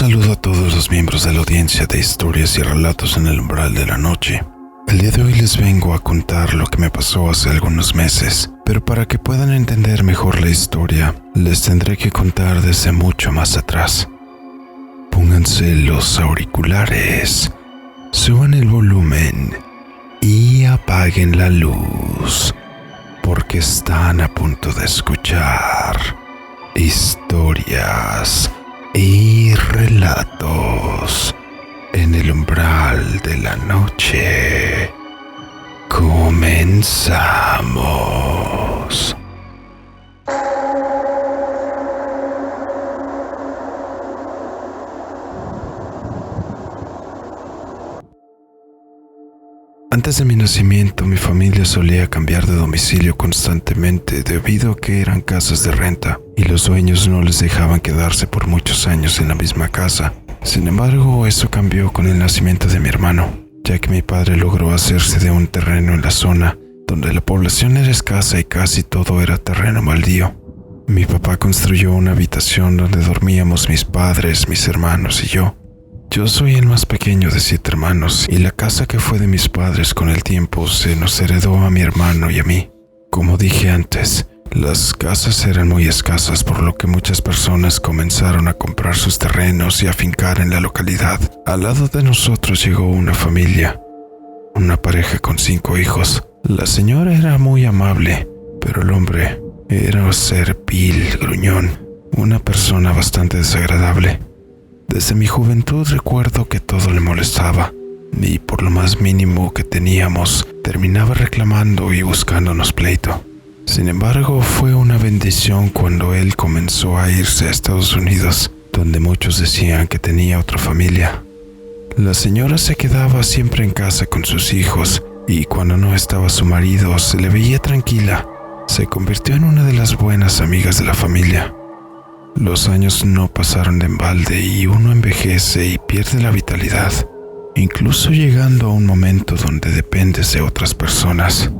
saludo a todos los miembros de la audiencia de historias y relatos en el umbral de la noche. El día de hoy les vengo a contar lo que me pasó hace algunos meses, pero para que puedan entender mejor la historia, les tendré que contar desde mucho más atrás. Pónganse los auriculares, suban el volumen y apaguen la luz, porque están a punto de escuchar historias y relatos en el umbral de la noche. Comenzamos. Antes de mi nacimiento, mi familia solía cambiar de domicilio constantemente debido a que eran casas de renta y los dueños no les dejaban quedarse por muchos años en la misma casa. Sin embargo, eso cambió con el nacimiento de mi hermano, ya que mi padre logró hacerse de un terreno en la zona donde la población era escasa y casi todo era terreno baldío. Mi papá construyó una habitación donde dormíamos mis padres, mis hermanos y yo. Yo soy el más pequeño de 7 hermanos y la casa que fue de mis padres con el tiempo se nos heredó a mi hermano y a mí. Como dije antes, las casas eran muy escasas, por lo que muchas personas comenzaron a comprar sus terrenos y a fincar en la localidad. Al lado de nosotros llegó una familia, una pareja con 5 hijos. La señora era muy amable, pero el hombre era servil, gruñón, una persona bastante desagradable. Desde mi juventud recuerdo que todo le molestaba, y por lo más mínimo que teníamos, terminaba reclamando y buscándonos pleito. Sin embargo, fue una bendición cuando él comenzó a irse a Estados Unidos, donde muchos decían que tenía otra familia. La señora se quedaba siempre en casa con sus hijos, y cuando no estaba su marido se le veía tranquila. Se convirtió en una de las buenas amigas de la familia. Los años no pasaron de embalde y uno envejece y pierde la vitalidad, incluso llegando a un momento donde dependes de otras personas.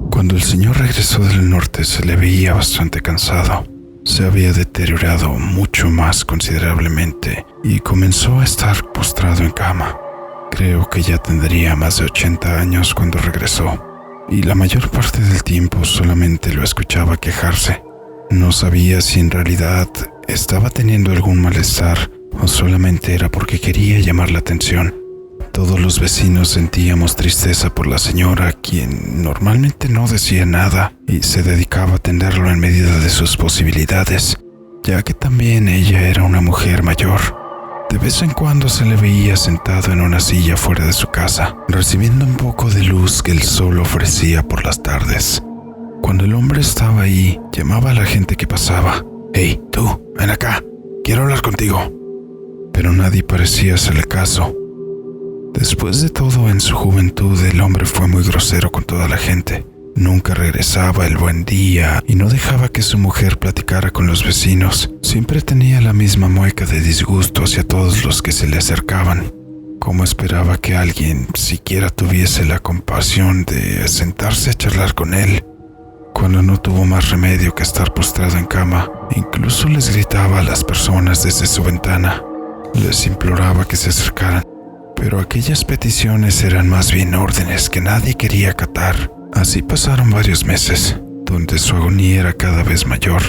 Cuando el señor regresó del norte se le veía bastante cansado. Se había deteriorado mucho más considerablemente y comenzó a estar postrado en cama. Creo que ya tendría más de 80 años cuando regresó, y la mayor parte del tiempo solamente lo escuchaba quejarse. No sabía si en realidad estaba teniendo algún malestar o solamente era porque quería llamar la atención. Todos los vecinos sentíamos tristeza por la señora, quien normalmente no decía nada y se dedicaba a atenderlo en medida de sus posibilidades, ya que también ella era una mujer mayor. De vez en cuando se le veía sentado en una silla fuera de su casa, recibiendo un poco de luz que el sol ofrecía por las tardes. Cuando el hombre estaba ahí, llamaba a la gente que pasaba. «Hey, tú, ven acá, quiero hablar contigo». Pero nadie parecía hacerle caso. Después de todo, en su juventud el hombre fue muy grosero con toda la gente. Nunca regresaba el buen día y no dejaba que su mujer platicara con los vecinos. Siempre tenía la misma mueca de disgusto hacia todos los que se le acercaban. ¿Cómo esperaba que alguien siquiera tuviese la compasión de sentarse a charlar con él? Cuando no tuvo más remedio que estar postrado en cama, incluso les gritaba a las personas desde su ventana. Les imploraba que se acercaran, pero aquellas peticiones eran más bien órdenes que nadie quería acatar. Así pasaron varios meses, donde su agonía era cada vez mayor.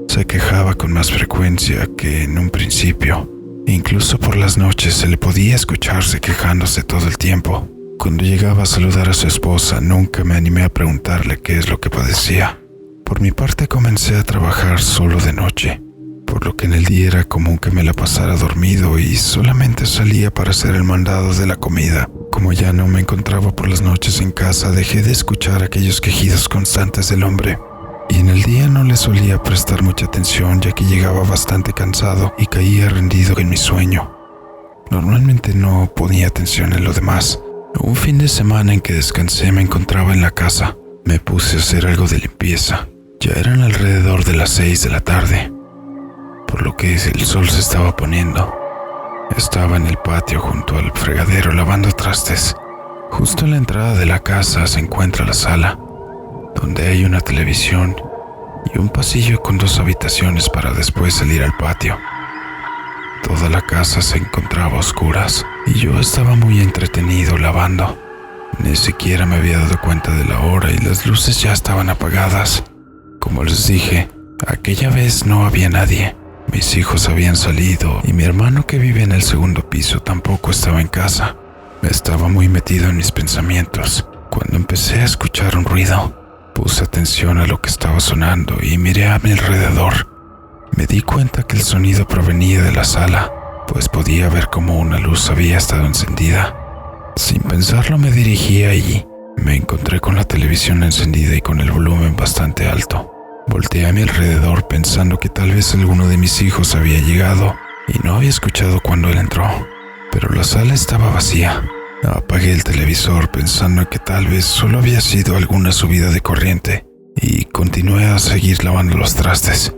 Se quejaba con más frecuencia que en un principio. Incluso por las noches se le podía escucharse quejándose todo el tiempo. Cuando llegaba a saludar a su esposa, nunca me animé a preguntarle qué es lo que padecía. Por mi parte, comencé a trabajar solo de noche, por lo que en el día era común que me la pasara dormido y solamente salía para hacer el mandado de la comida. Como ya no me encontraba por las noches en casa, dejé de escuchar aquellos quejidos constantes del hombre. Y en el día no le solía prestar mucha atención, ya que llegaba bastante cansado y caía rendido en mi sueño. Normalmente no ponía atención en lo demás. Un fin de semana en que descansé me encontraba en la casa. Me puse a hacer algo de limpieza. Ya eran alrededor de las 6 de la tarde, por lo que el sol se estaba poniendo. Estaba en el patio junto al fregadero lavando trastes. Justo en la entrada de la casa se encuentra la sala, donde hay una televisión y un pasillo con 2 habitaciones para después salir al patio. Toda la casa se encontraba a oscuras y yo estaba muy entretenido lavando. Ni siquiera me había dado cuenta de la hora y las luces ya estaban apagadas. Como les dije, aquella vez no había nadie. Mis hijos habían salido y mi hermano, que vive en el segundo piso, tampoco estaba en casa. Estaba muy metido en mis pensamientos cuando empecé a escuchar un ruido. Puse atención a lo que estaba sonando y miré a mi alrededor. Me di cuenta que el sonido provenía de la sala, pues podía ver cómo una luz había estado encendida. Sin pensarlo me dirigí allí. Me encontré con la televisión encendida y con el volumen bastante alto. Volteé a mi alrededor pensando que tal vez alguno de mis hijos había llegado y no había escuchado cuando él entró, pero la sala estaba vacía. Apagué el televisor pensando que tal vez solo había sido alguna subida de corriente y continué a seguir lavando los trastes.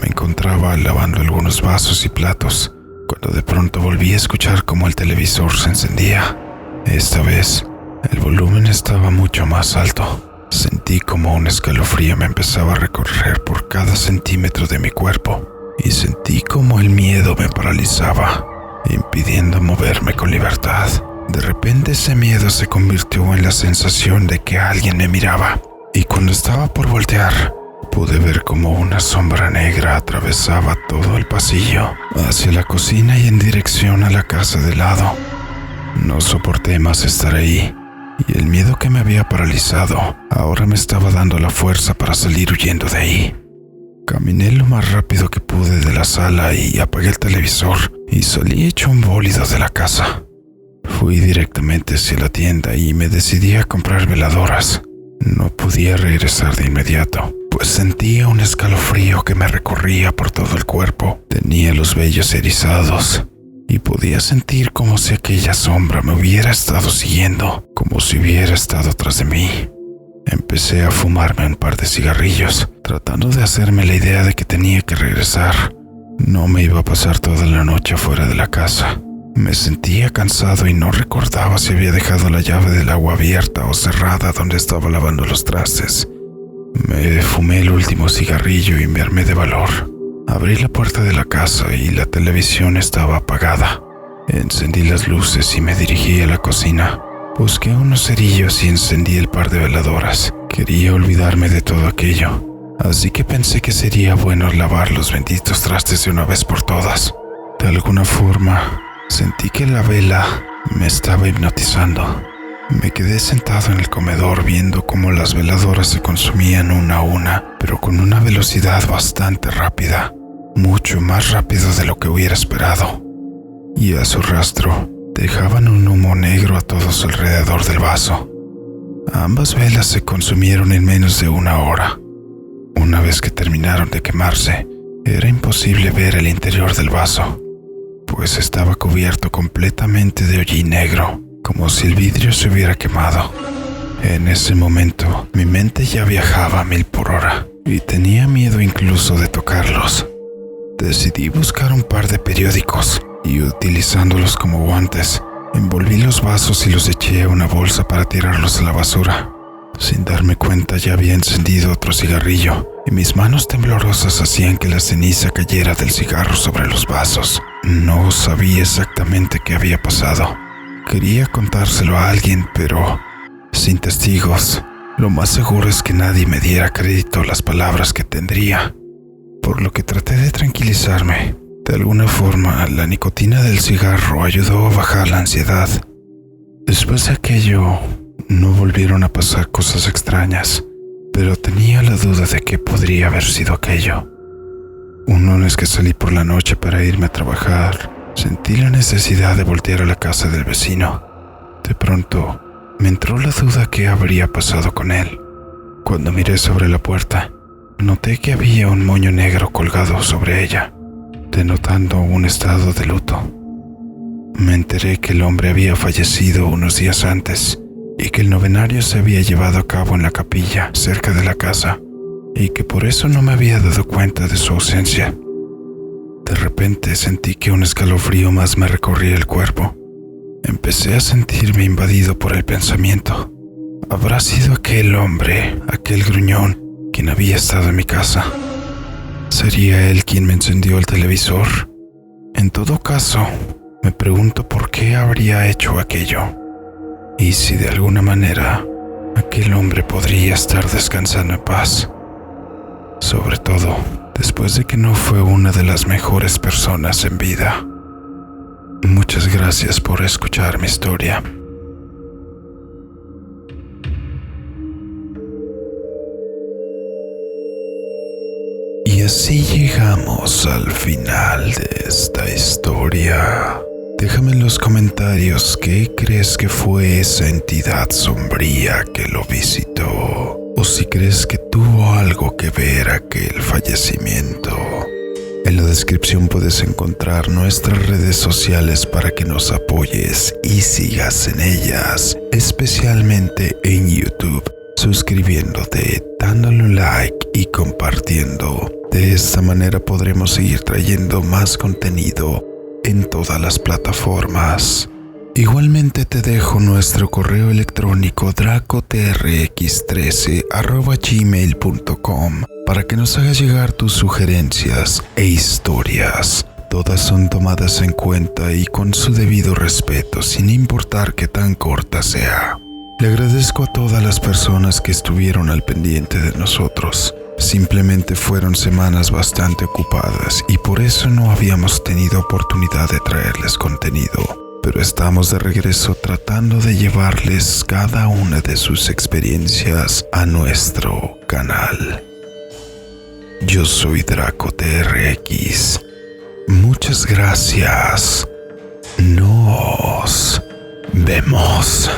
Me encontraba lavando algunos vasos y platos cuando de pronto volví a escuchar cómo el televisor se encendía. Esta vez el volumen estaba mucho más alto. Sentí como un escalofrío me empezaba a recorrer por cada centímetro de mi cuerpo y sentí como el miedo me paralizaba, impidiendo moverme con libertad. De repente ese miedo se convirtió en la sensación de que alguien me miraba, y cuando estaba por voltear, pude ver como una sombra negra atravesaba todo el pasillo hacia la cocina y en dirección a la casa de lado. No soporté más estar ahí, y el miedo que me había paralizado ahora me estaba dando la fuerza para salir huyendo de ahí. Caminé lo más rápido que pude de la sala y apagué el televisor y salí hecho un bólido de la casa. Fui directamente hacia la tienda y me decidí a comprar veladoras. No podía regresar de inmediato, pues sentía un escalofrío que me recorría por todo el cuerpo. Tenía los vellos erizados y podía sentir como si aquella sombra me hubiera estado siguiendo, como si hubiera estado tras de mí. Empecé a fumarme un par de cigarrillos, tratando de hacerme la idea de que tenía que regresar. No me iba a pasar toda la noche fuera de la casa. Me sentía cansado y no recordaba si había dejado la llave del agua abierta o cerrada donde estaba lavando los trastes. Me fumé el último cigarrillo y me armé de valor. Abrí la puerta de la casa y la televisión estaba apagada. Encendí las luces y me dirigí a la cocina. Busqué unos cerillos y encendí el par de veladoras. Quería olvidarme de todo aquello, así que pensé que sería bueno lavar los benditos trastes de una vez por todas. De alguna forma, sentí que la vela me estaba hipnotizando. Me quedé sentado en el comedor viendo cómo las veladoras se consumían una a una, pero con una velocidad bastante rápida, mucho más rápido de lo que hubiera esperado. Y a su rastro, dejaban un humo negro a todos alrededor del vaso. Ambas velas se consumieron en menos de una hora. Una vez que terminaron de quemarse, era imposible ver el interior del vaso, pues estaba cubierto completamente de hollín negro, como si el vidrio se hubiera quemado. En ese momento, mi mente ya viajaba a 1000 por hora y tenía miedo incluso de tocarlos. Decidí buscar un par de periódicos y, utilizándolos como guantes, envolví los vasos y los eché a una bolsa para tirarlos a la basura. Sin darme cuenta ya había encendido otro cigarrillo y mis manos temblorosas hacían que la ceniza cayera del cigarro sobre los vasos. No sabía exactamente qué había pasado. Quería contárselo a alguien, pero sin testigos, lo más seguro es que nadie me diera crédito a las palabras que tendría, por lo que traté de tranquilizarme. De alguna forma, la nicotina del cigarro ayudó a bajar la ansiedad. Después de aquello, no volvieron a pasar cosas extrañas, pero tenía la duda de qué podría haber sido aquello. Un lunes que salí por la noche para irme a trabajar, sentí la necesidad de voltear a la casa del vecino. De pronto, me entró la duda qué habría pasado con él. Cuando miré sobre la puerta, noté que había un moño negro colgado sobre ella, denotando un estado de luto. Me enteré que el hombre había fallecido unos días antes y que el novenario se había llevado a cabo en la capilla cerca de la casa y que por eso no me había dado cuenta de su ausencia. De repente sentí que un escalofrío más me recorría el cuerpo. Empecé a sentirme invadido por el pensamiento. ¿Habrá sido aquel hombre, aquel gruñón, quien había estado en mi casa? ¿Sería él quien me encendió el televisor? En todo caso, me pregunto por qué habría hecho aquello. Y si de alguna manera aquel hombre podría estar descansando en paz. Sobre todo, después de que no fue una de las mejores personas en vida. Muchas gracias por escuchar mi historia. Y así llegamos al final de esta historia. Déjame en los comentarios qué crees que fue esa entidad sombría que lo visitó, o si crees que tuvo algo que ver aquel fallecimiento. En la descripción puedes encontrar nuestras redes sociales para que nos apoyes y sigas en ellas, especialmente en YouTube, suscribiéndote, dándole un like y compartiendo. De esta manera podremos seguir trayendo más contenido en todas las plataformas. Igualmente te dejo nuestro correo electrónico dracotrx13@gmail.com para que nos hagas llegar tus sugerencias e historias. Todas son tomadas en cuenta y con su debido respeto, sin importar qué tan corta sea. Le agradezco a todas las personas que estuvieron al pendiente de nosotros. Simplemente fueron semanas bastante ocupadas y por eso no habíamos tenido oportunidad de traerles contenido. Pero estamos de regreso tratando de llevarles cada una de sus experiencias a nuestro canal. Yo soy DracoTRX. Muchas gracias. Nos vemos.